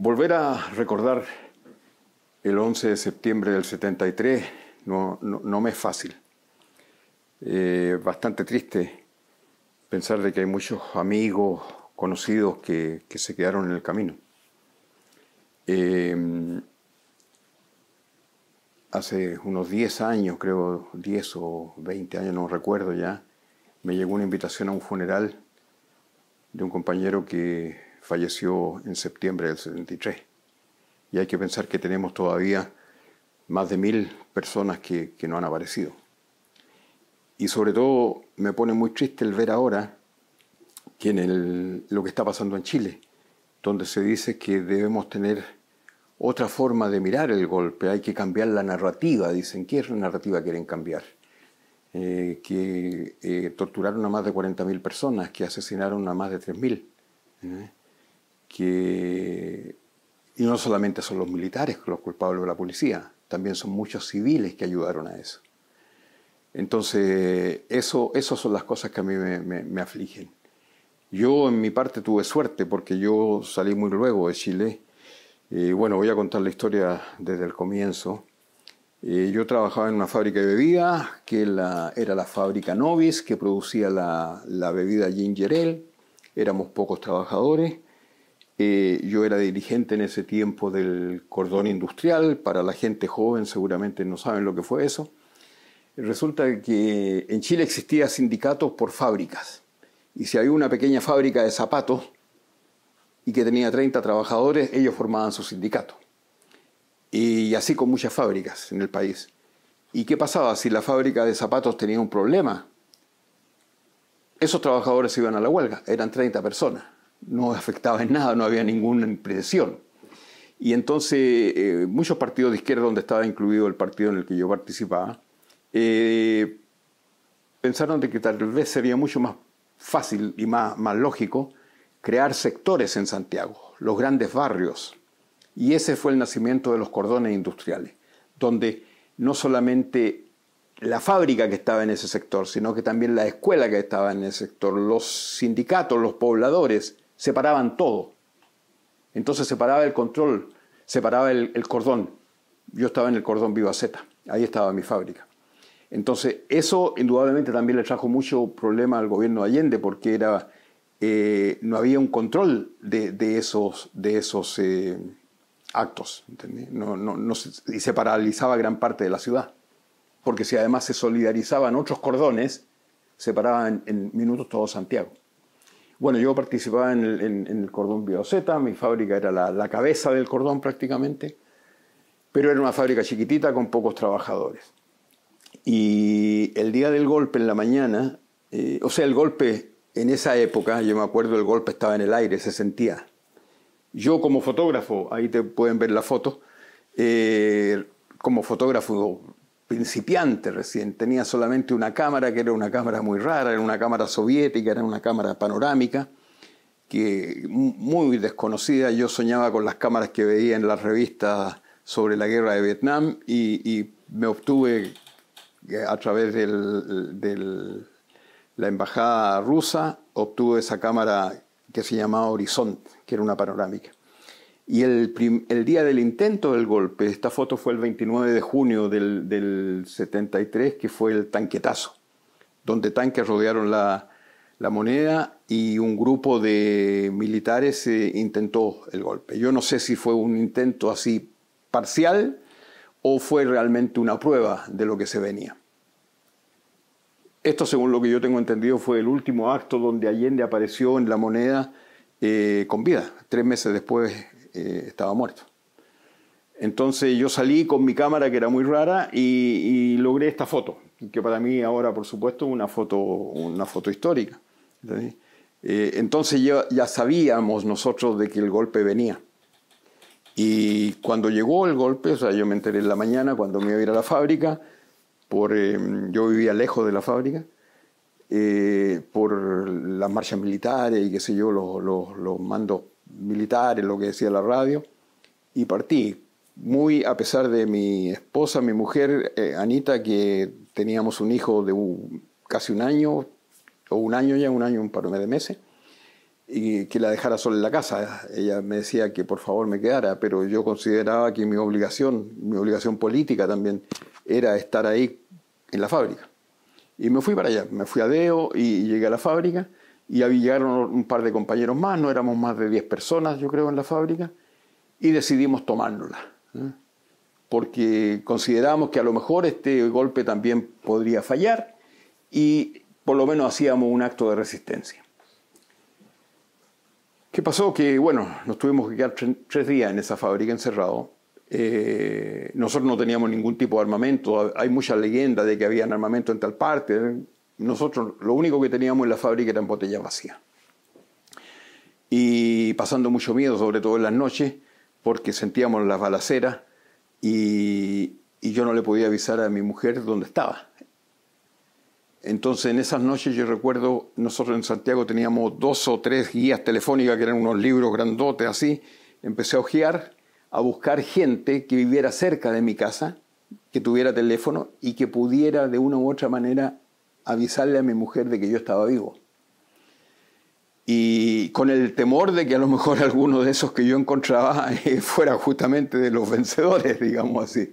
Volver a recordar el 11 de septiembre del 73 no me es fácil. Bastante triste pensar de que hay muchos amigos, conocidos que se quedaron en el camino. Hace unos 10 años, creo 10 o 20 años, no recuerdo ya, me llegó una invitación a un funeral de un compañero que falleció en septiembre del 73. Y hay que pensar que tenemos todavía más de 1000 personas que no han aparecido. Y sobre todo me pone muy triste el ver ahora que lo que está pasando en Chile, donde se dice que debemos tener otra forma de mirar el golpe, hay que cambiar la narrativa. Dicen, ¿qué narrativa quieren cambiar? Que torturaron a más de 40.000 personas, que asesinaron a más de 3.000. Y no solamente son los militares los culpables de la policía, también son muchos civiles que ayudaron a eso. Entonces, esas son las cosas que a mí me afligen. Yo en mi parte tuve suerte porque yo salí muy luego de Chile. Bueno, voy a contar la historia desde el comienzo. Yo trabajaba en una fábrica de bebidas, que era la fábrica Novis, que producía la bebida Ginger Ale. Éramos pocos trabajadores. Yo era dirigente en ese tiempo del cordón industrial. Para la gente joven seguramente no saben lo que fue eso. Resulta que en Chile existía sindicatos por fábricas. Y si había una pequeña fábrica de zapatos y que tenía 30 trabajadores, ellos formaban su sindicato. Y así con muchas fábricas en el país. ¿Y qué pasaba si la fábrica de zapatos tenía un problema? Esos trabajadores iban a la huelga, eran 30 personas. No afectaba en nada, no había ninguna presión. Y entonces muchos partidos de izquierda, donde estaba incluido el partido en el que yo participaba, pensaron de que tal vez sería mucho más fácil y más lógico crear sectores en Santiago, los grandes barrios. Y ese fue el nacimiento de los cordones industriales, donde no solamente la fábrica que estaba en ese sector, sino que también la escuela que estaba en ese sector, los sindicatos, los pobladores, separaban todo. Entonces separaba el control, separaba el cordón. Yo estaba en el cordón Viva Z, ahí estaba mi fábrica. Entonces eso indudablemente también le trajo mucho problema al gobierno de Allende, porque no había un control de esos actos, ¿entendí? Y se paralizaba gran parte de la ciudad, porque si además se solidarizaban otros cordones, se paraba en minutos todo Santiago. Bueno, yo participaba en el cordón Viva Z, mi fábrica era la cabeza del cordón prácticamente, pero era una fábrica chiquitita con pocos trabajadores. Y el día del golpe en la mañana, el golpe en esa época, yo me acuerdo, el golpe estaba en el aire, se sentía. Yo como fotógrafo, ahí te pueden ver la foto, como fotógrafo principiante recién, tenía solamente una cámara, que era una cámara muy rara, era una cámara soviética, era una cámara panorámica, que muy desconocida. Yo soñaba con las cámaras que veía en las revistas sobre la guerra de Vietnam y me obtuve a través de la embajada rusa, obtuve esa cámara que se llamaba Horizonte, que era una panorámica. Y el día del intento del golpe, esta foto fue el 29 de junio del 73, que fue el tanquetazo, donde tanques rodearon la Moneda y un grupo de militares intentó el golpe. Yo no sé si fue un intento así parcial o fue realmente una prueba de lo que se venía. Esto, según lo que yo tengo entendido, fue el último acto donde Allende apareció en la Moneda con vida. 3 meses después estaba muerto. Entonces yo salí con mi cámara, que era muy rara, y logré esta foto, que para mí ahora, por supuesto, es una foto histórica. Entonces ya sabíamos nosotros de que el golpe venía. Y cuando llegó el golpe, yo me enteré en la mañana cuando me iba a ir a la fábrica, yo vivía lejos de la fábrica, por las marchas militares y qué sé yo, los mandos militares, lo que decía la radio, y partí. Muy a pesar de mi esposa, mi mujer, Anita, que teníamos un hijo de casi un año, o un año ya, un año, un par de meses, y que la dejara sola en la casa. Ella me decía que por favor me quedara, pero yo consideraba que mi obligación política también, era estar ahí en la fábrica. Y me fui para allá, me fui a Deo y llegué a la fábrica, y ahí llegaron un par de compañeros más, no éramos más de 10 personas, yo creo, en la fábrica, y decidimos tomárnosla, ¿eh? Porque considerábamos que a lo mejor este golpe también podría fallar, y por lo menos hacíamos un acto de resistencia. ¿Qué pasó? Que, bueno, nos tuvimos que quedar 3 días en esa fábrica encerrados. Nosotros no teníamos ningún tipo de armamento. Hay muchas leyendas de que había armamento en tal parte. Nosotros lo único que teníamos en la fábrica eran botellas vacías. Y pasando mucho miedo, sobre todo en las noches, porque sentíamos las balaceras y yo no le podía avisar a mi mujer dónde estaba. Entonces, en esas noches yo recuerdo, nosotros en Santiago teníamos 2 o 3 guías telefónicas que eran unos libros grandotes así. Empecé a hojear, a buscar gente que viviera cerca de mi casa, que tuviera teléfono y que pudiera de una u otra manera avisarle a mi mujer de que yo estaba vivo. Y con el temor de que a lo mejor alguno de esos que yo encontraba fuera justamente de los vencedores, digamos así.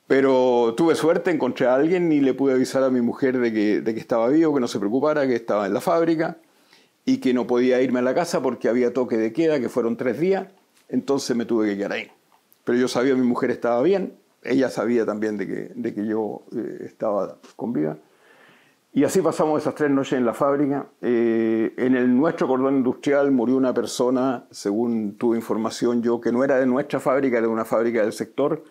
Pero tuve suerte, encontré a alguien y le pude avisar a mi mujer de que estaba vivo, que no se preocupara, que estaba en la fábrica y que no podía irme a la casa porque había toque de queda, que fueron 3 días, entonces me tuve que quedar ahí. Pero yo sabía que mi mujer estaba bien, ella sabía también de que yo estaba con vida. Y así pasamos esas 3 noches en la fábrica. En nuestro cordón industrial murió una persona, según tuve información yo, que no era de nuestra fábrica, era de una fábrica del sector,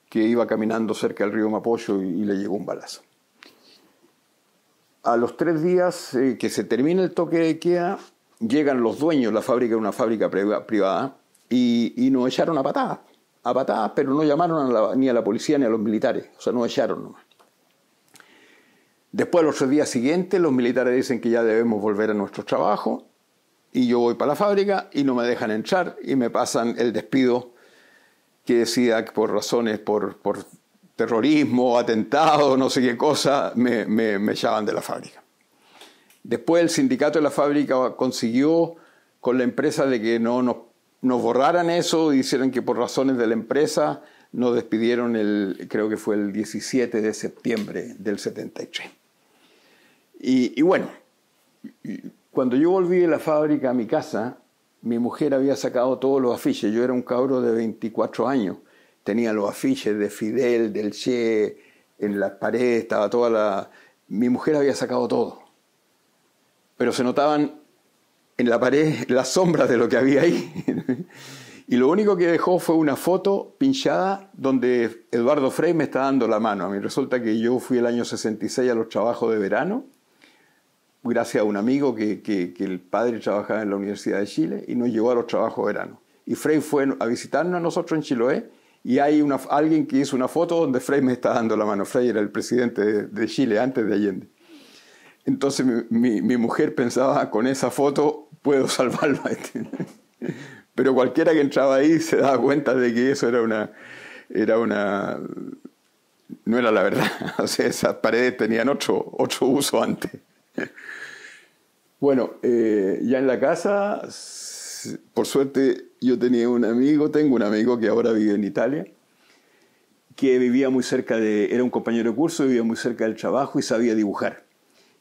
que iba caminando cerca del río Mapocho y le llegó un balazo. A los 3 días que se termina el toque de queda, llegan los dueños, la fábrica era una fábrica privada, y nos echaron a patadas, pero no llamaron ni a la policía ni a los militares, o sea, nos echaron nomás. Después, los 3 días siguientes, los militares dicen que ya debemos volver a nuestro trabajo, y yo voy para la fábrica y no me dejan entrar y me pasan el despido que decía que por razones, por terrorismo, atentado, no sé qué cosa, me echaban de la fábrica. Después el sindicato de la fábrica consiguió con la empresa de que no nos borraran eso y hicieran que por razones de la empresa nos despidieron creo que fue el 17 de septiembre del 73. Y bueno, cuando yo volví de la fábrica a mi casa, mi mujer había sacado todos los afiches. Yo era un cabro de 24 años. Tenía los afiches de Fidel, del Che, en las paredes, estaba toda la... Mi mujer había sacado todo. Pero se notaban en la pared las sombras de lo que había ahí. Y lo único que dejó fue una foto pinchada donde Eduardo Frei me está dando la mano. A mí resulta que yo fui el año 66 a los trabajos de verano, gracias a un amigo que el padre trabajaba en la Universidad de Chile y nos llevó a los trabajos de verano. Y Frei fue a visitarnos a nosotros en Chiloé y hay alguien que hizo una foto donde Frei me está dando la mano. Frei era el presidente de Chile antes de Allende. Entonces mi mujer pensaba, con esa foto puedo salvarlo a este. Pero cualquiera que entraba ahí se daba cuenta de que eso no era la verdad. O sea, esas paredes tenían otro uso antes. Bueno, ya en la casa, por suerte yo tengo un amigo que ahora vive en Italia, que vivía muy cerca era un compañero de curso, vivía muy cerca del trabajo y sabía dibujar.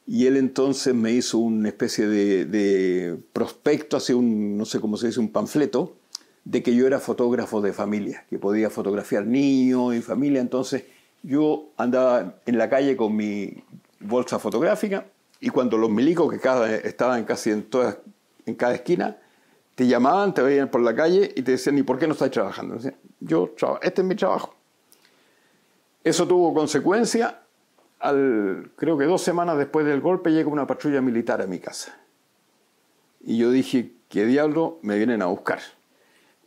Y él entonces me hizo una especie de prospecto, no sé cómo se dice, un panfleto, de que yo era fotógrafo de familia, que podía fotografiar niños y familia. Entonces yo andaba en la calle con mi bolsa fotográfica, y cuando los milicos, que estaban casi en cada esquina, te llamaban, te veían por la calle y te decían, ¿y por qué no estás trabajando? Decían, este es mi trabajo. Eso tuvo consecuencia. Creo que 2 semanas después del golpe llega una patrulla militar a mi casa. Y yo dije, ¿qué diablo me vienen a buscar?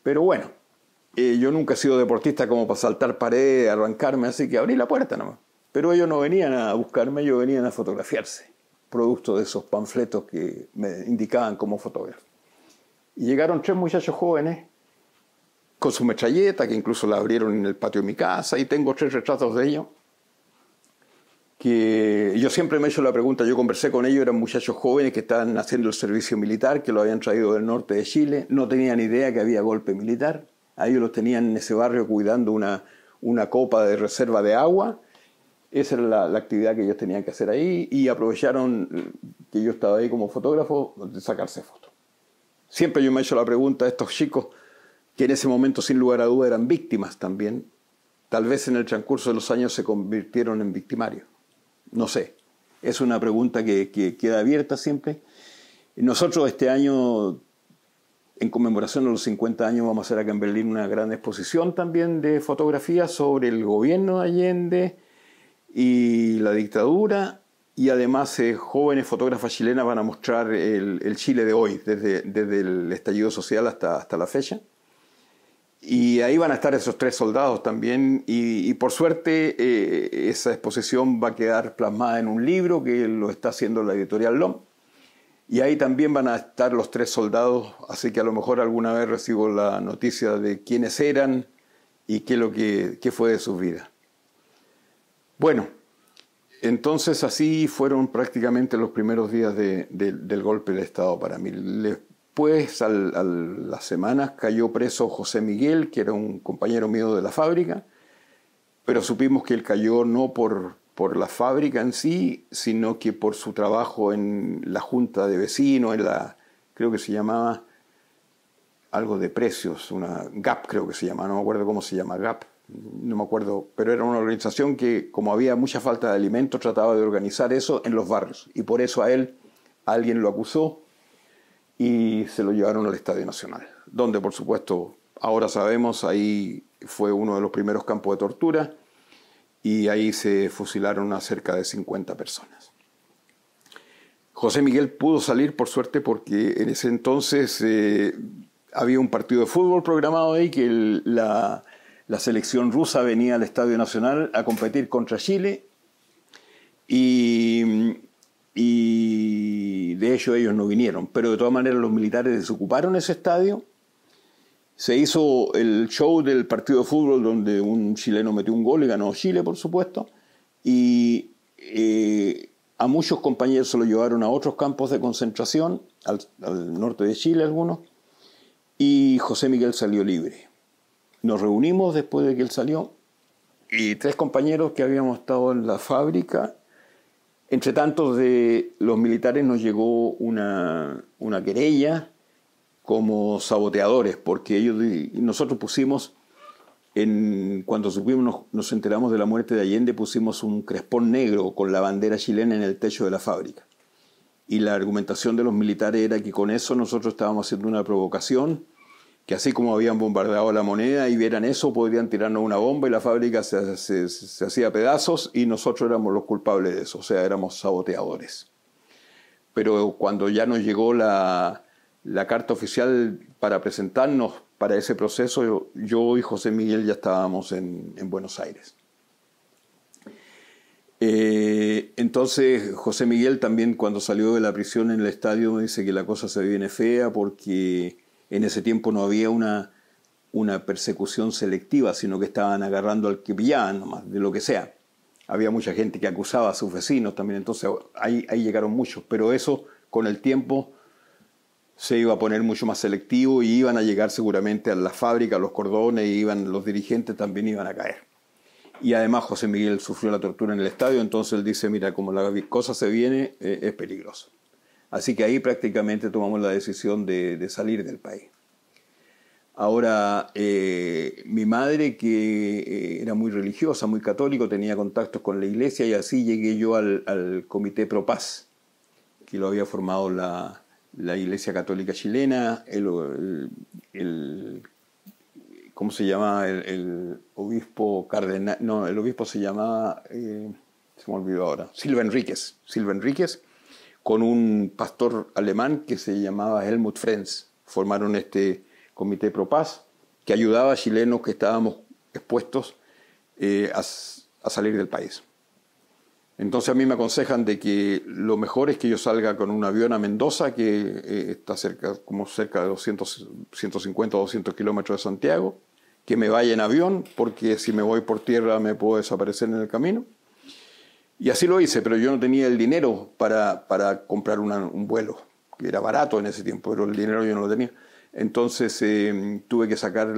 Pero bueno, yo nunca he sido deportista como para saltar paredes, arrancarme, así que abrí la puerta nomás. Pero ellos no venían a buscarme, ellos venían a fotografiarse, producto de esos panfletos que me indicaban como fotógrafo. Y llegaron 3 muchachos jóvenes con su metralleta, que incluso la abrieron en el patio de mi casa, y tengo 3 retratos de ellos, que yo siempre me he hecho la pregunta, yo conversé con ellos, eran muchachos jóvenes que estaban haciendo el servicio militar, que lo habían traído del norte de Chile, no tenían idea que había golpe militar, a ellos los tenían en ese barrio cuidando una copa de reserva de agua. Esa era la actividad que ellos tenían que hacer ahí y aprovecharon que yo estaba ahí como fotógrafo de sacarse fotos. Siempre yo me he hecho la pregunta a estos chicos que en ese momento sin lugar a duda eran víctimas también, tal vez en el transcurso de los años se convirtieron en victimarios. No sé, es una pregunta que queda abierta siempre. Nosotros este año, en conmemoración de los 50 años, vamos a hacer acá en Berlín una gran exposición también de fotografías sobre el gobierno de Allende y la dictadura, y además jóvenes fotógrafas chilenas van a mostrar el Chile de hoy, desde el estallido social hasta la fecha. Y ahí van a estar esos 3 soldados también, y por suerte esa exposición va a quedar plasmada en un libro que lo está haciendo la editorial LOM, y ahí también van a estar los 3 soldados, así que a lo mejor alguna vez recibo la noticia de quiénes eran y qué fue de sus vidas. Bueno, entonces así fueron prácticamente los primeros días del golpe de Estado para mí. Después, a las semanas, cayó preso José Miguel, que era un compañero mío de la fábrica, pero supimos que él cayó no por la fábrica en sí, sino que por su trabajo en la junta de vecinos, creo que se llamaba algo de precios, una GAP creo que se llama, no me acuerdo cómo se llama, GAP, no me acuerdo, pero era una organización que, como había mucha falta de alimentos, trataba de organizar eso en los barrios, y por eso alguien lo acusó, y se lo llevaron al Estadio Nacional, donde por supuesto, ahora sabemos, ahí fue uno de los primeros campos de tortura y ahí se fusilaron a cerca de 50 personas. José Miguel pudo salir por suerte porque en ese entonces había un partido de fútbol programado ahí, que la selección rusa venía al Estadio Nacional a competir contra Chile y de hecho ellos no vinieron, pero de todas maneras los militares desocuparon ese estadio. Se hizo el show del partido de fútbol donde un chileno metió un gol y ganó Chile, por supuesto, y a muchos compañeros se lo llevaron a otros campos de concentración, al norte de Chile algunos, y José Miguel salió libre. Nos reunimos después de que él salió y 3 compañeros que habíamos estado en la fábrica. Entre tanto, de los militares nos llegó una querella como saboteadores, porque nosotros pusimos, cuando nos enteramos de la muerte de Allende, pusimos un crespón negro con la bandera chilena en el techo de la fábrica. Y la argumentación de los militares era que con eso nosotros estábamos haciendo una provocación, que así como habían bombardeado la moneda y vieran eso, podrían tirarnos una bomba y la fábrica se hacía pedazos y nosotros éramos los culpables de eso, o sea, éramos saboteadores. Pero cuando ya nos llegó la carta oficial para presentarnos para ese proceso, yo y José Miguel ya estábamos en Buenos Aires. Entonces José Miguel también, cuando salió de la prisión en el estadio, me dice que la cosa se viene fea porque en ese tiempo no había una persecución selectiva, sino que estaban agarrando al que pillaban nomás, de lo que sea. Había mucha gente que acusaba a sus vecinos también, entonces ahí llegaron muchos, pero eso con el tiempo se iba a poner mucho más selectivo y iban a llegar seguramente a la fábrica, a los cordones, y los dirigentes también iban a caer. Y además José Miguel sufrió la tortura en el estadio, entonces él dice, mira, como la cosa se viene, es peligroso. Así que ahí prácticamente tomamos la decisión de salir del país. Ahora, mi madre, que era muy religiosa, muy católico, tenía contactos con la iglesia, y así llegué yo al Comité Pro Paz, que lo había formado la Iglesia Católica Chilena, ¿cómo se llama? El obispo cardenal, no, el obispo se llamaba, se me olvidó ahora, Silva Enríquez, con un pastor alemán que se llamaba Helmut Frenz. Formaron este Comité Pro Paz, que ayudaba a chilenos que estábamos expuestos a salir del país. Entonces a mí me aconsejan de que lo mejor es que yo salga con un avión a Mendoza, que está cerca de 150 o 200 kilómetros de Santiago, que me vaya en avión, porque si me voy por tierra me puedo desaparecer en el camino. Y así lo hice, pero yo no tenía el dinero para comprar un vuelo, que era barato en ese tiempo, pero el dinero yo no lo tenía. Entonces tuve que sacar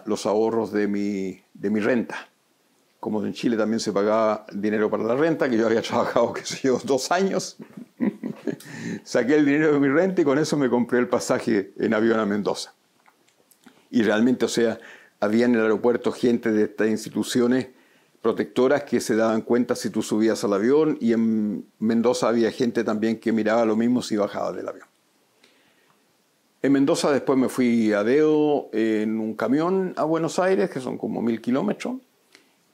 los ahorros de mi renta. Como en Chile también se pagaba dinero para la renta, que yo había trabajado, qué sé yo, 2 años, saqué el dinero de mi renta y con eso me compré el pasaje en avión a Mendoza. Y realmente, o sea, había en el aeropuerto gente de estas instituciones protectoras que se daban cuenta si tú subías al avión, y en Mendoza había gente también que miraba lo mismo si bajabas del avión. En Mendoza después me fui a dedo en un camión a Buenos Aires, que son como 1000 kilómetros,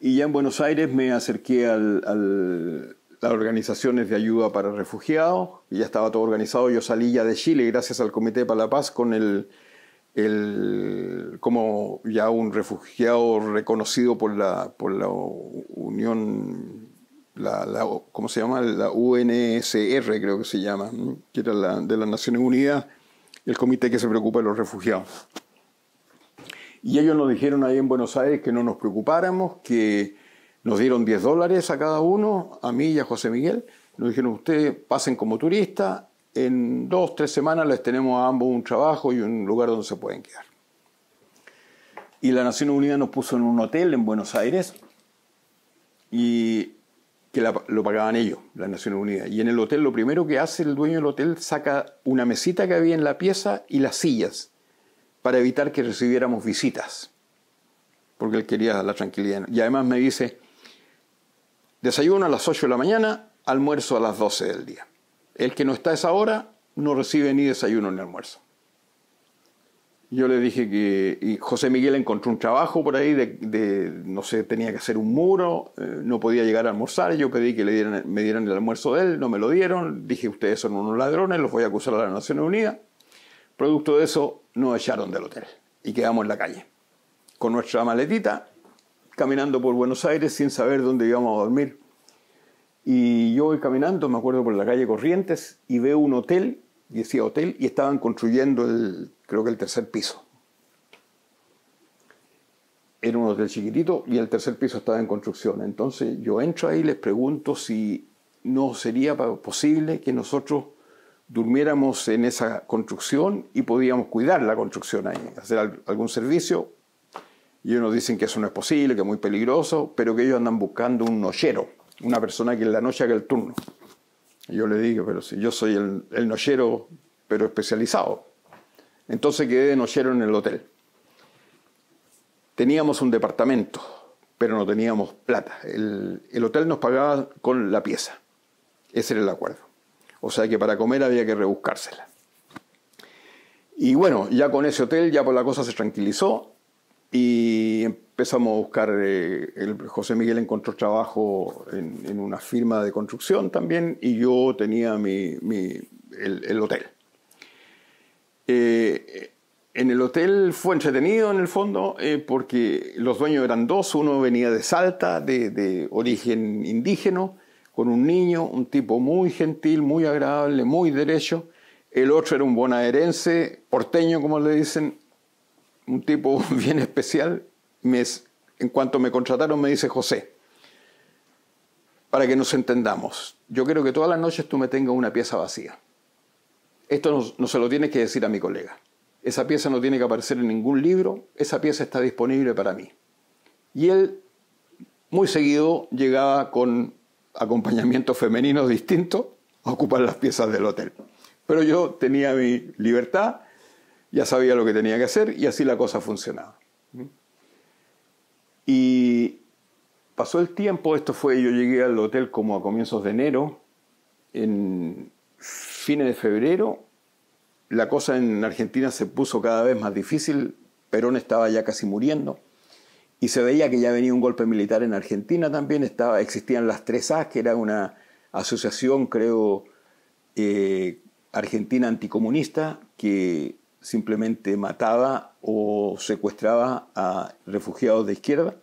y ya en Buenos Aires me acerqué a las organizaciones de ayuda para refugiados, y ya estaba todo organizado. Yo salí ya de Chile gracias al Comité para la Paz con como ya un refugiado reconocido por la Unión, ¿cómo se llama? La UNHCR, creo que se llama, que era de las Naciones Unidas, el comité que se preocupa de los refugiados. Y ellos nos dijeron ahí en Buenos Aires que no nos preocupáramos, que nos dieron $10 a cada uno, a mí y a José Miguel. Nos dijeron: ustedes pasen como turistas, en 2 o 3 semanas les tenemos a ambos un trabajo y un lugar donde se pueden quedar. Y la Nación Unida nos puso en un hotel en Buenos Aires, y que lo pagaban ellos, la Nación Unida. Y en el hotel lo primero que hace el dueño del hotel, saca una mesita que había en la pieza y las sillas, para evitar que recibiéramos visitas, porque él quería la tranquilidad. Y además me dice: desayuno a las 8 de la mañana, almuerzo a las 12 del día. El que no está a esa hora no recibe ni desayuno ni almuerzo. Yo le dije y José Miguel encontró un trabajo por ahí no sé, tenía que hacer un muro, no podía llegar a almorzar. Yo pedí que me dieran el almuerzo de él, no me lo dieron. Dije: ustedes son unos ladrones, los voy a acusar a la Naciones Unidas. Producto de eso, nos echaron del hotel y quedamos en la calle, con nuestra maletita, caminando por Buenos Aires sin saber dónde íbamos a dormir. Y yo voy caminando, me acuerdo, por la calle Corrientes, y veo un hotel, y decía hotel, y estaban construyendo creo que el 3er piso. Era un hotel chiquitito y el 3er piso estaba en construcción. Entonces yo entro ahí y les pregunto si no sería posible que nosotros durmiéramos en esa construcción y podíamos cuidar la construcción ahí, hacer algún servicio. Y ellos nos dicen que eso no es posible, que es muy peligroso, pero que ellos andan buscando un nochero, una persona que en la noche haga el turno. Y yo le digo: pero si yo soy el nochero, pero especializado. Entonces quedé de nochero en el hotel. Teníamos un departamento, pero no teníamos plata. El hotel nos pagaba con la pieza. Ese era el acuerdo. O sea que para comer había que rebuscársela. Y bueno, ya con ese hotel ya la cosa se tranquilizó y empezamos a buscar. José Miguel encontró trabajo en una firma de construcción también, y yo tenía el hotel. En el hotel fue entretenido en el fondo, porque los dueños eran 2. Uno venía de Salta, de origen indígena, con un niño, un tipo muy gentil, muy agradable, muy derecho. El otro era un bonaerense, porteño como le dicen, un tipo bien especial. En cuanto me contrataron me dice: José, para que nos entendamos, yo quiero que todas las noches tú me tengas una pieza vacía. Esto no se lo tienes que decir a mi colega. Esa pieza no tiene que aparecer en ningún libro, esa pieza está disponible para mí. Y él muy seguido llegaba con acompañamientos femeninos distintos a ocupar las piezas del hotel. Pero yo tenía mi libertad, ya sabía lo que tenía que hacer, y así la cosa funcionaba. Y pasó el tiempo, yo llegué al hotel como a comienzos de enero. En fines de febrero, la cosa en Argentina se puso cada vez más difícil. Perón estaba ya casi muriendo. Y se veía que ya venía un golpe militar en Argentina también. Existían las 3A, que era una asociación, creo, argentina anticomunista, que simplemente mataba o secuestraba a refugiados de izquierda.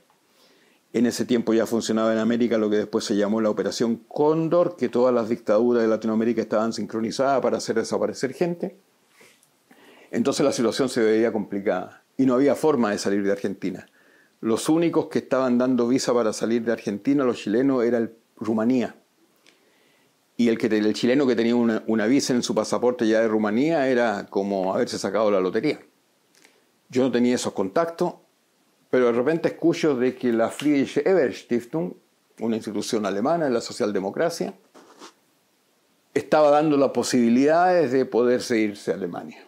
En ese tiempo ya funcionaba en América lo que después se llamó la Operación Cóndor, que todas las dictaduras de Latinoamérica estaban sincronizadas para hacer desaparecer gente. Entonces la situación se veía complicada y no había forma de salir de Argentina. Los únicos que estaban dando visa para salir de Argentina, los chilenos, era Rumanía. Y el chileno que tenía una visa en su pasaporte ya de Rumanía era como haberse sacado la lotería. Yo no tenía esos contactos, pero de repente escucho de que la Friedrich-Ebert-Stiftung, una institución alemana de la socialdemocracia, estaba dando las posibilidades de poderse irse a Alemania.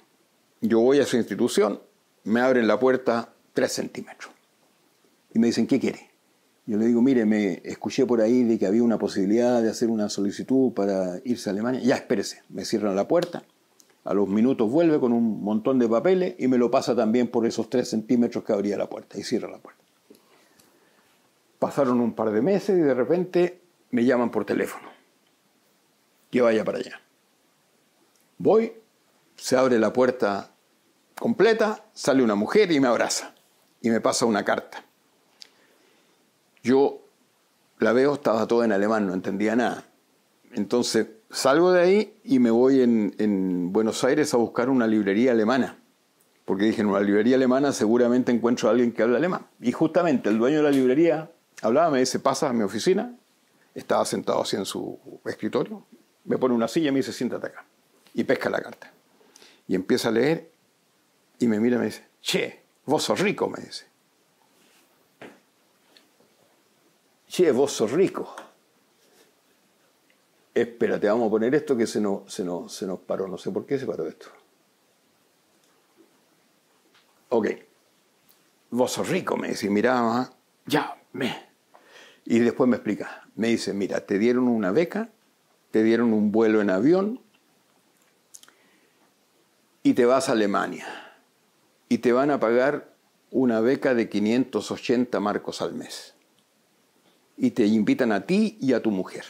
Yo voy a esa institución, me abren la puerta 3 centímetros y me dicen, ¿qué quiere? Yo le digo, mire, me escuché por ahí de que había una posibilidad de hacer una solicitud para irse a Alemania. Ya, espérese, me cierran la puerta, a los minutos vuelve con un montón de papeles y me lo pasa también por esos 3 centímetros que abría la puerta y cierra la puerta. Pasaron un par de meses y de repente me llaman por teléfono, que vaya para allá. Voy, se abre la puerta completa, sale una mujer y me abraza y me pasa una carta. Yo la veo, estaba todo en alemán, no entendía nada. Entonces salgo de ahí y me voy en Buenos Aires a buscar una librería alemana. Porque dije, en una librería alemana seguramente encuentro a alguien que habla alemán. Y justamente el dueño de la librería hablaba, me dice, pasa a mi oficina. Estaba sentado así en su escritorio. Me pone una silla y me dice, siéntate acá. Y pesca la carta. Y empieza a leer y me mira y me dice, che, vos sos rico, me dice. Che, vos sos rico. Espérate, vamos a poner esto que se nos paró. No sé por qué se paró esto. Ok. Vos sos rico, me dice. Y miraba, Y después me explica. Me dice, mira, te dieron una beca, te dieron un vuelo en avión y te vas a Alemania. Y te van a pagar una beca de 580 marcos al mes. Y te invitan a ti y a tu mujer.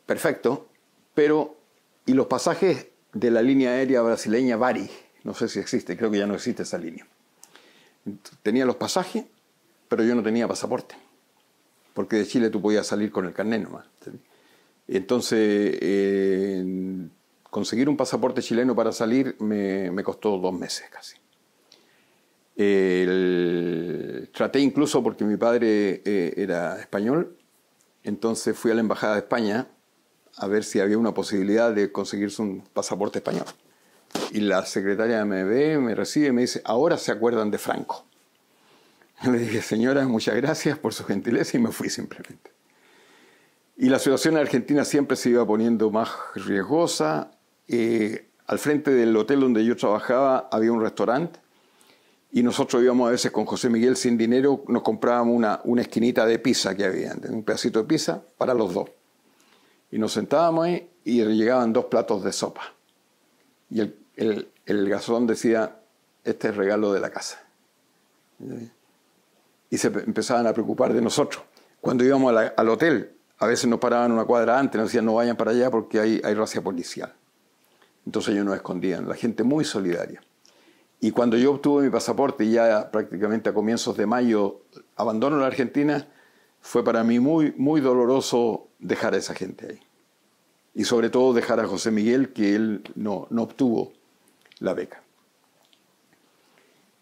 Perfecto, pero ¿y los pasajes de la línea aérea brasileña Varig? No sé si existe, creo que ya no existe esa línea. Tenía los pasajes, pero yo no tenía pasaporte, porque de Chile tú podías salir con el carnet nomás. Entonces, conseguir un pasaporte chileno para salir me costó 2 meses casi. Traté incluso, porque mi padre era español, entonces fui a la Embajada de España a ver si había una posibilidad de conseguirse un pasaporte español. Y la secretaria me ve, me recibe y me dice, ahora se acuerdan de Franco. Le dije, señora, muchas gracias por su gentileza, y me fui simplemente. Y la situación en Argentina siempre se iba poniendo más riesgosa. Al frente del hotel donde yo trabajaba había un restaurante y nosotros íbamos a veces con José Miguel sin dinero, nos comprábamos una esquinita de pizza que había, un pedacito de pizza para los dos. Y nos sentábamos ahí y llegaban 2 platos de sopa. Y el garzón decía, este es regalo de la casa. Y se empezaban a preocupar de nosotros. Cuando íbamos al hotel, a veces nos paraban una cuadra antes, nos decían, no vayan para allá porque hay racia policial. Entonces ellos nos escondían, la gente muy solidaria. Y cuando yo obtuve mi pasaporte, y ya prácticamente a comienzos de mayo abandono la Argentina, fue para mí muy, muy doloroso dejar a esa gente ahí. Y sobre todo dejar a José Miguel, que él no obtuvo la beca.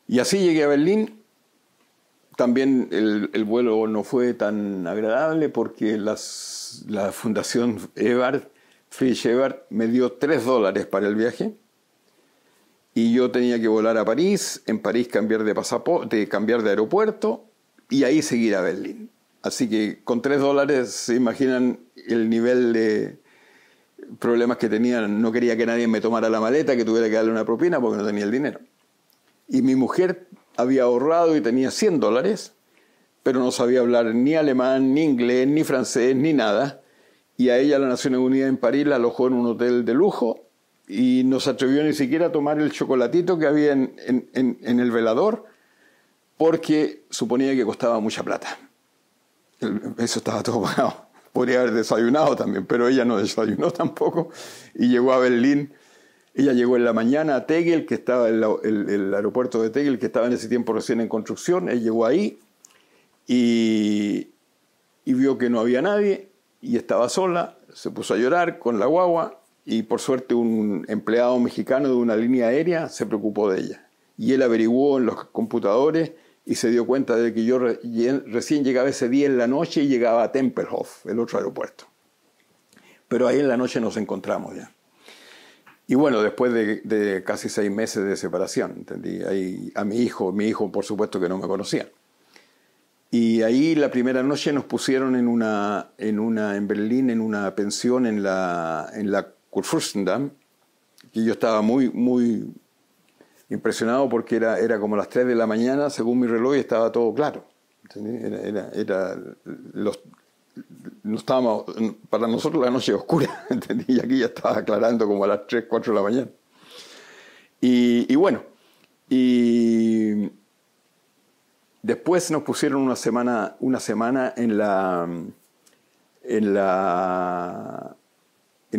Y así llegué a Berlín. También el vuelo no fue tan agradable porque la Fundación Friedrich Ebert, me dio $3 para el viaje. Y yo tenía que volar a París, en París cambiar de pasaporte, cambiar de aeropuerto y ahí seguir a Berlín. Así que con $3 se imaginan el nivel de problemas que tenía. No quería que nadie me tomara la maleta, que tuviera que darle una propina porque no tenía el dinero. Y mi mujer había ahorrado y tenía $100, pero no sabía hablar ni alemán, ni inglés, ni francés, ni nada. Y a ella la Naciones Unidas en París la alojó en un hotel de lujo y no se atrevió ni siquiera a tomar el chocolatito que había en el velador porque suponía que costaba mucha plata. Eso estaba todo pagado. Podría haber desayunado también, pero ella no desayunó tampoco y llegó a Berlín. Ella llegó en la mañana a Tegel, que estaba el aeropuerto de Tegel, que estaba en ese tiempo recién en construcción. Él llegó ahí y vio que no había nadie y estaba sola. Se puso a llorar con la guagua y por suerte un empleado mexicano de una línea aérea se preocupó de ella. Y él averiguó en los computadores y se dio cuenta de que yo recién llegaba ese día en la noche y llegaba a Tempelhof, el otro aeropuerto. Pero ahí en la noche nos encontramos ya. Y bueno, después de casi 6 meses de separación, ¿entendí? Ahí, mi hijo por supuesto que no me conocía. Y ahí la primera noche nos pusieron en Berlín, en una pensión en la Kurfürstendamm, que yo estaba muy, muy impresionado porque era como las 3 de la mañana, según mi reloj, y estaba todo claro. No estábamos, para nosotros la noche es oscura, ¿entendí? Y aquí ya estaba aclarando como a las 3, 4 de la mañana. Y bueno, y después nos pusieron una semana en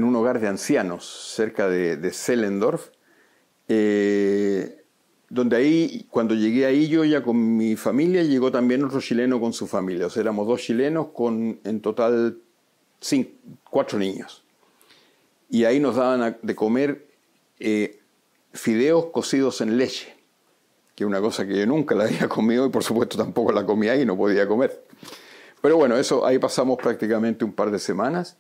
un hogar de ancianos cerca de Sellendorf, donde ahí, cuando llegué ahí yo ya con mi familia, llegó también otro chileno con su familia. O sea, éramos 2 chilenos con en total 4 niños. Y ahí nos daban de comer fideos cocidos en leche, que es una cosa que yo nunca la había comido y por supuesto tampoco la comía ahí, no podía comer. Pero bueno, eso ahí pasamos prácticamente un par de semanas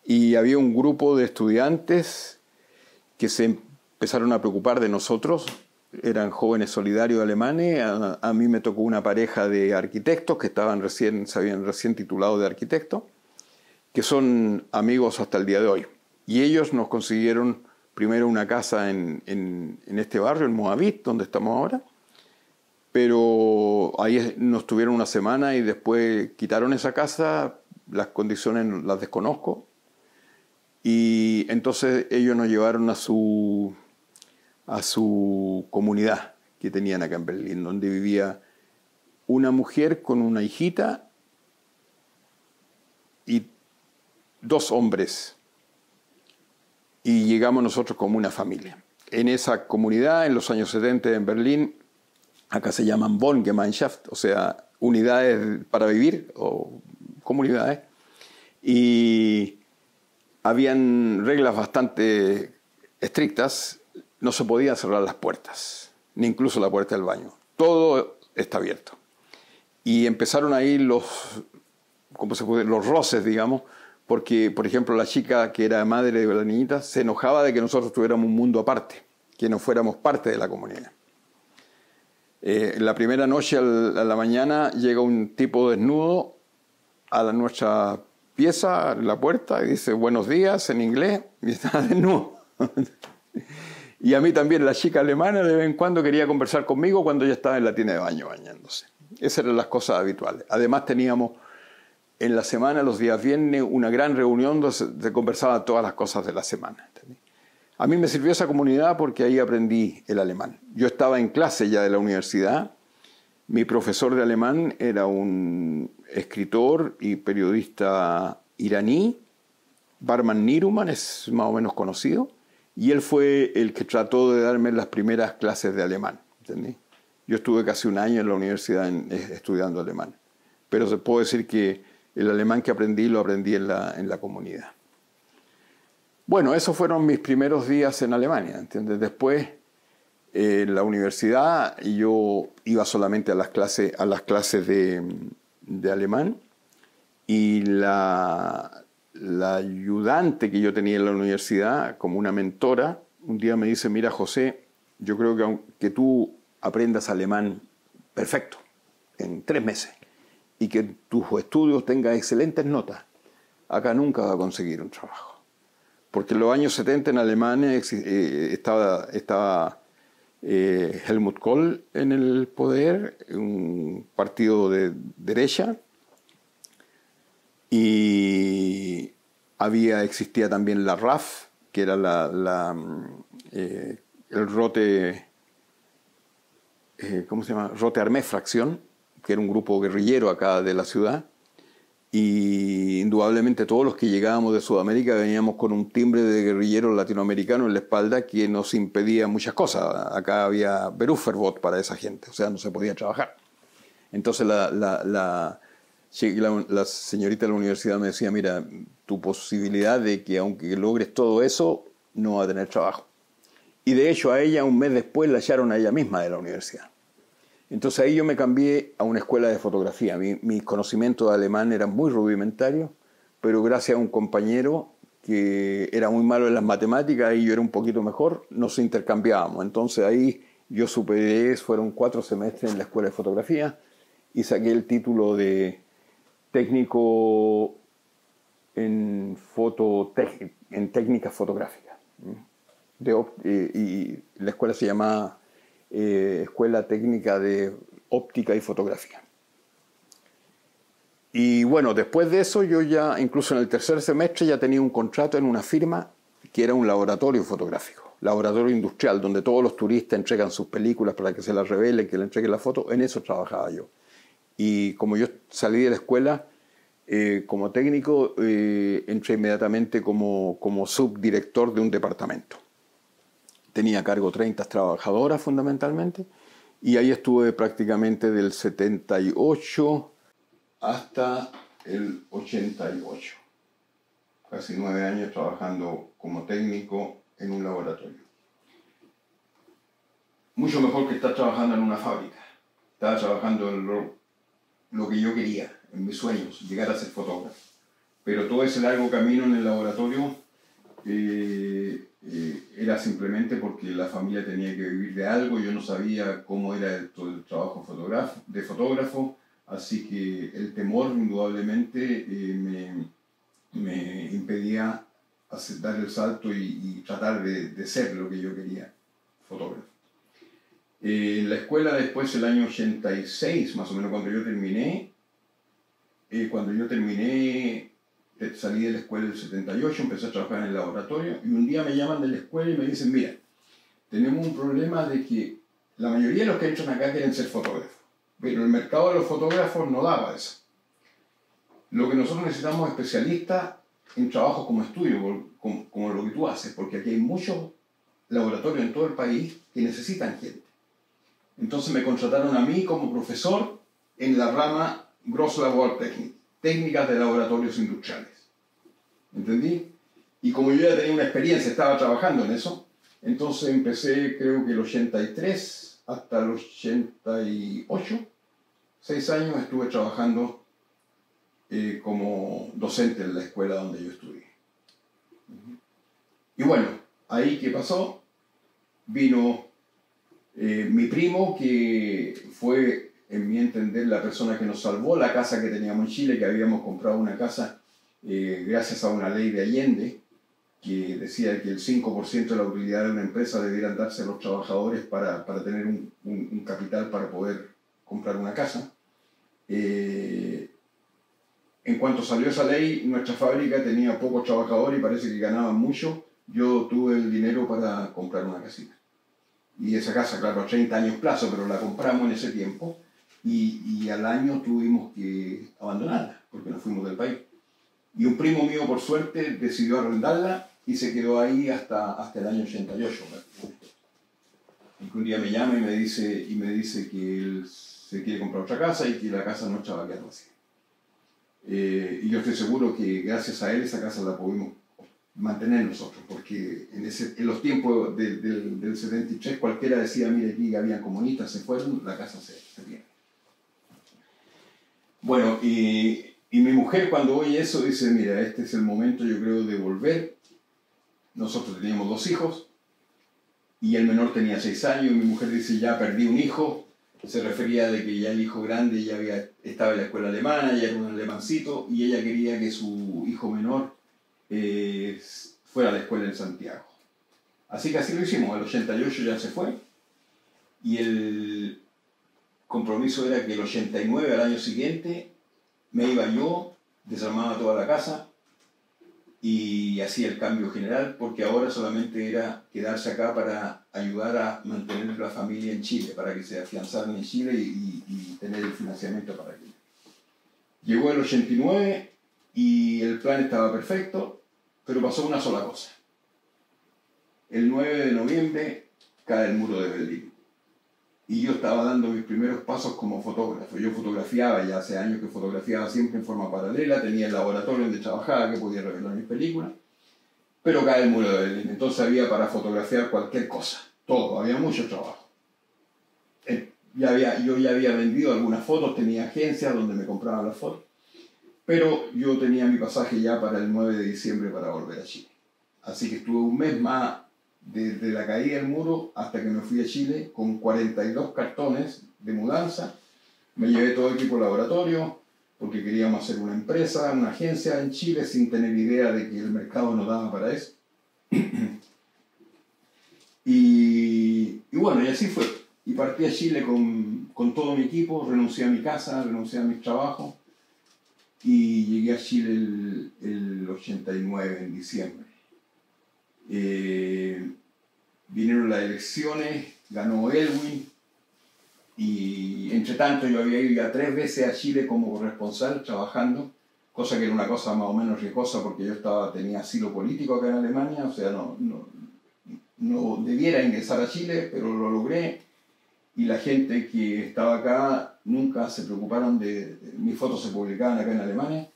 y había un grupo de estudiantes que se empezaron a preocupar de nosotros. Eran jóvenes solidarios alemanes. A mí me tocó una pareja de arquitectos que se habían recién titulado de arquitecto, que son amigos hasta el día de hoy. Y ellos nos consiguieron primero una casa en este barrio, en Moabit, donde estamos ahora. Pero ahí nos tuvieron una semana y después quitaron esa casa. Las condiciones las desconozco. Y entonces ellos nos llevaron a su comunidad que tenían acá en Berlín, donde vivía una mujer con una hijita y 2 hombres. Y llegamos nosotros como una familia. En esa comunidad, en los años 70 en Berlín, acá se llaman Wohngemeinschaft, o sea, unidades para vivir o comunidades. Y habían reglas bastante estrictas. No se podían cerrar las puertas, ni incluso la puerta del baño. Todo está abierto. Y empezaron ahí los roces, digamos, porque, por ejemplo, la chica que era madre de la niñita se enojaba de que nosotros tuviéramos un mundo aparte, que no fuéramos parte de la comunidad. La primera noche a la mañana llega un tipo desnudo a nuestra pieza, a la puerta, y dice buenos días en inglés, y está desnudo. Y a mí también la chica alemana de vez en cuando quería conversar conmigo cuando ya estaba en la tina de baño bañándose. Esas eran las cosas habituales. Además teníamos en la semana, los días viernes, una gran reunión donde se conversaban todas las cosas de la semana. ¿Entendí? A mí me sirvió esa comunidad porque ahí aprendí el alemán. Yo estaba en clase ya de la universidad. Mi profesor de alemán era un escritor y periodista iraní. Barman Niruman es más o menos conocido. Y él fue el que trató de darme las primeras clases de alemán. ¿Entendí? Yo estuve casi un año en la universidad estudiando alemán. Pero se puede decir que el alemán que aprendí lo aprendí en la comunidad. Bueno, esos fueron mis primeros días en Alemania. ¿Entiendes? Después, en la universidad, yo iba solamente a las clases de alemán. Y la ayudante que yo tenía en la universidad, como una mentora, un día me dice, mira José, yo creo que aunque tú aprendas alemán perfecto en 3 meses y que tus estudios tengan excelentes notas, acá nunca vas a conseguir un trabajo. Porque en los años 70 en Alemania estaba Helmut Kohl en el poder, un partido de derecha, y existía también la RAF, que era el Rote, ¿cómo se llama? Rote Armee Fraktion, que era un grupo guerrillero acá de la ciudad. Y indudablemente todos los que llegábamos de Sudamérica veníamos con un timbre de guerrilleros latinoamericanos en la espalda que nos impedía muchas cosas. Acá había Berufsverbot para esa gente, o sea, no se podía trabajar. Entonces la señorita de la universidad me decía, mira, tu posibilidad de que aunque logres todo eso, no va a tener trabajo. Y de hecho a ella, un mes después, la echaron a ella misma de la universidad. Entonces ahí yo me cambié a una escuela de fotografía. Mi conocimiento de alemán era muy rudimentario, pero gracias a un compañero que era muy malo en las matemáticas y yo era un poquito mejor, nos intercambiábamos. Entonces ahí yo superé, fueron 4 semestres en la escuela de fotografía y saqué el título de técnico en técnicas fotográficas. Y la escuela se llama Escuela Técnica de Óptica y Fotografía. Y bueno, después de eso yo ya, incluso en el tercer semestre, ya tenía un contrato en una firma que era un laboratorio fotográfico, laboratorio industrial, donde todos los turistas entregan sus películas para que se las revelen, que le entreguen la foto. En eso trabajaba yo. Y como yo salí de la escuela como técnico, entré inmediatamente como subdirector de un departamento. Tenía a cargo 30 trabajadoras fundamentalmente, y ahí estuve prácticamente del 78 hasta el 88. Casi 9 años trabajando como técnico en un laboratorio. Mucho mejor que estar trabajando en una fábrica. Estaba trabajando en lo que yo quería, en mis sueños, llegar a ser fotógrafo. Pero todo ese largo camino en el laboratorio era simplemente porque la familia tenía que vivir de algo. Yo no sabía cómo era todo el trabajo de fotógrafo, así que el temor indudablemente me impedía dar el salto y tratar de ser lo que yo quería, fotógrafo. En la escuela después, el año 86, más o menos, cuando yo terminé, salí de la escuela en el 78, empecé a trabajar en el laboratorio y un día me llaman de la escuela y me dicen, mira, tenemos un problema de que la mayoría de los que entran acá quieren ser fotógrafos, pero el mercado de los fotógrafos no daba eso. Lo que nosotros necesitamos es especialistas en trabajos como estudio, como lo que tú haces, porque aquí hay muchos laboratorios en todo el país que necesitan gente. Entonces me contrataron a mí como profesor en la rama Gross Labortechnik, técnicas de laboratorios industriales. ¿Entendí? Y como yo ya tenía una experiencia, estaba trabajando en eso, entonces empecé, creo que el 83 hasta el 88, 6 años estuve trabajando como docente en la escuela donde yo estudié. Y bueno, ahí ¿qué pasó? Vino mi primo, que fue, en mi entender, la persona que nos salvó la casa que teníamos en Chile, que habíamos comprado una casa gracias a una ley de Allende, que decía que el 5% de la utilidad de una empresa debieran darse a los trabajadores para tener un capital para poder comprar una casa. En cuanto salió esa ley, nuestra fábrica tenía pocos trabajadores y parece que ganaban mucho. Yo tuve el dinero para comprar una casita. Y esa casa, claro, a 30 años plazo, pero la compramos en ese tiempo y al año tuvimos que abandonarla porque nos fuimos del país. Y un primo mío, por suerte, decidió arrendarla y se quedó ahí hasta el año 88. Y un día me llama y me dice que él se quiere comprar otra casa y que la casa nuestra va a quedar vacía. Y yo estoy seguro que gracias a él esa casa la pudimos mantener nosotros, porque en los tiempos del 73 cualquiera decía, mire, aquí había comunistas, se fueron, la casa se pierde. Bueno, y mi mujer cuando oye eso dice, mira, este es el momento, yo creo, de volver. Nosotros teníamos 2 hijos y el menor tenía 6 años y mi mujer dice, ya perdí un hijo. Se refería de que ya el hijo grande ya estaba en la escuela alemana, ya era un alemancito, y ella quería que su hijo menor fuera a la escuela en Santiago. Así que así lo hicimos. El 88 ya se fue y el compromiso era que el 89, al año siguiente, me iba yo, desarmaba toda la casa y hacía el cambio general, porque ahora solamente era quedarse acá para ayudar a mantener la familia en Chile, para que se afianzaran en Chile y tener el financiamiento para aquello. Llegó el 89 y el plan estaba perfecto, pero pasó una sola cosa. El 9 de noviembre cae el muro de Berlín. Y yo estaba dando mis primeros pasos como fotógrafo. Yo fotografiaba, ya hace años que fotografiaba siempre en forma paralela, tenía el laboratorio donde trabajaba que podía revelar mis películas, pero cae el muro de Berlín. Entonces había para fotografiar cualquier cosa, todo, había mucho trabajo. Yo ya había vendido algunas fotos, tenía agencias donde me compraban las fotos, Pero yo tenía mi pasaje ya para el 9 de diciembre para volver a Chile. Así que estuve un mes más desde la caída del muro hasta que me fui a Chile con 42 cartones de mudanza. Me llevé todo el equipo de laboratorio porque queríamos hacer una empresa, una agencia en Chile sin tener idea de que el mercado no daba para eso. Y bueno, y así fue. Y partí a Chile con todo mi equipo, renuncié a mi casa, renuncié a mis trabajos y llegué a Chile el 89, en diciembre. Vinieron las elecciones, ganó Elwin y entre tanto yo había ido ya 3 veces a Chile como corresponsal trabajando, cosa que era una cosa más o menos riesgosa porque yo tenía asilo político acá en Alemania, o sea, no debiera ingresar a Chile, pero lo logré. Y la gente que estaba acá nunca se preocuparon mis fotos se publicaban acá en Alemania,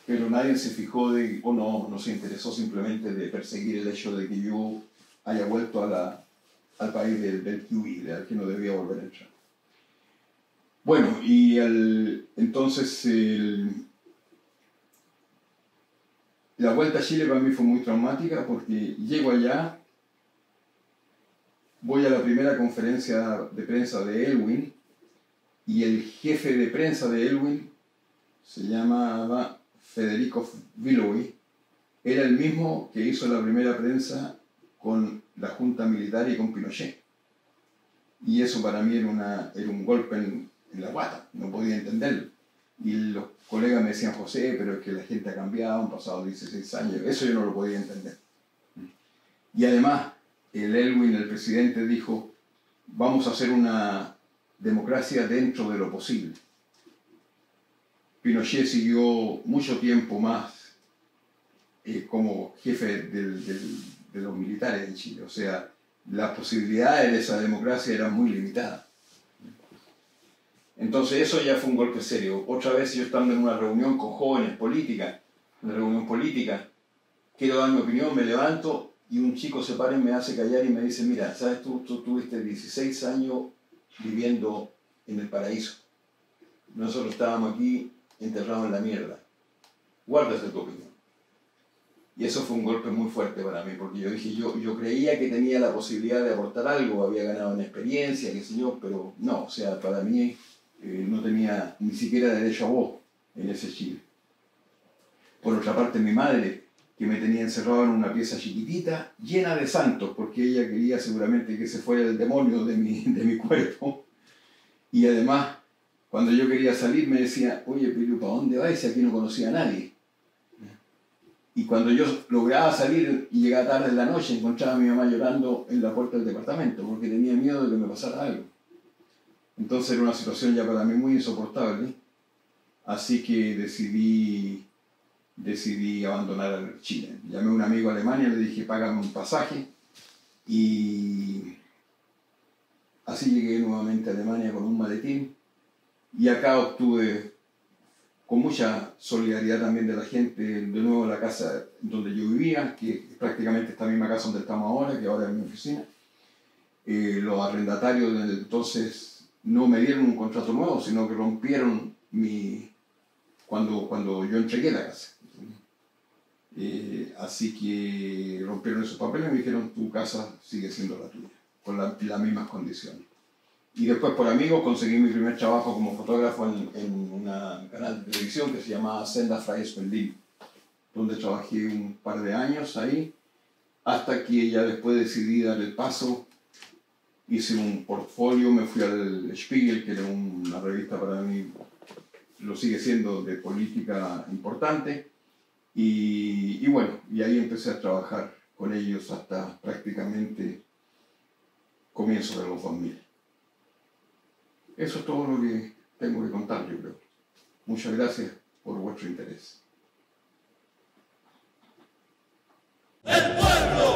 pero nadie se fijó no se interesó simplemente de perseguir el hecho de que yo haya vuelto al país del QI, al que no debía volver a entrar. Bueno, y entonces la vuelta a Chile para mí fue muy traumática porque llego allá, voy a la primera conferencia de prensa de Elwin y el jefe de prensa de Elwin se llamaba Federico Willoughby, era el mismo que hizo la primera prensa con la Junta Militar y con Pinochet. Y eso para mí era un golpe en la guata, no podía entenderlo. Y los colegas me decían, José, pero es que la gente ha cambiado, han pasado 16 años, eso yo no lo podía entender. Y además, el Elwin, el presidente, dijo, vamos a hacer una democracia dentro de lo posible. Pinochet siguió mucho tiempo más como jefe de los militares en Chile, o sea, las posibilidades de esa democracia eran muy limitadas. Entonces eso ya fue un golpe serio. Otra vez yo estando en una reunión con jóvenes políticas, una reunión política, quiero dar mi opinión, me levanto y un chico se para y me hace callar y me dice, mira, ¿sabes tú tuviste 16 años viviendo en el paraíso? Nosotros estábamos aquí enterrados en la mierda. Guárdate tu opinión. Y eso fue un golpe muy fuerte para mí, porque yo dije, yo creía que tenía la posibilidad de aportar algo, había ganado en experiencia, qué sé yo, pero no, o sea, para mí no tenía ni siquiera derecho a voz en ese Chile. Por otra parte, mi madre, que me tenía encerrado en una pieza chiquitita, llena de santos, porque ella quería seguramente que se fuera el demonio de mi cuerpo. Y además, cuando yo quería salir, me decía, oye, pero ¿para dónde vas si aquí no conocía a nadie? Y cuando yo lograba salir y llegaba tarde en la noche, encontraba a mi mamá llorando en la puerta del departamento, porque tenía miedo de que me pasara algo. Entonces era una situación ya para mí muy insoportable, así que decidí abandonar Chile. Llamé a un amigo a Alemania, le dije, págame un pasaje, y así llegué nuevamente a Alemania con un maletín, y acá obtuve, con mucha solidaridad también de la gente, de nuevo la casa donde yo vivía, que es prácticamente esta misma casa donde estamos ahora, que ahora es mi oficina. Los arrendatarios desde entonces no me dieron un contrato nuevo, sino que rompieron cuando yo entregué la casa. Así que rompieron esos papeles y me dijeron, tu casa sigue siendo la tuya, con las mismas condiciones. Y después por amigos conseguí mi primer trabajo como fotógrafo en un canal de televisión que se llamaba Senda Freies Berlin, donde trabajé un par de años ahí, hasta que ya después decidí dar el paso, hice un portfolio, me fui al Spiegel, que era una revista para mí, lo sigue siendo, de política importante, y bueno, y ahí empecé a trabajar con ellos hasta prácticamente comienzos de los 2000. Eso es todo lo que tengo que contar, yo creo. Muchas gracias por vuestro interés. ¡El pueblo!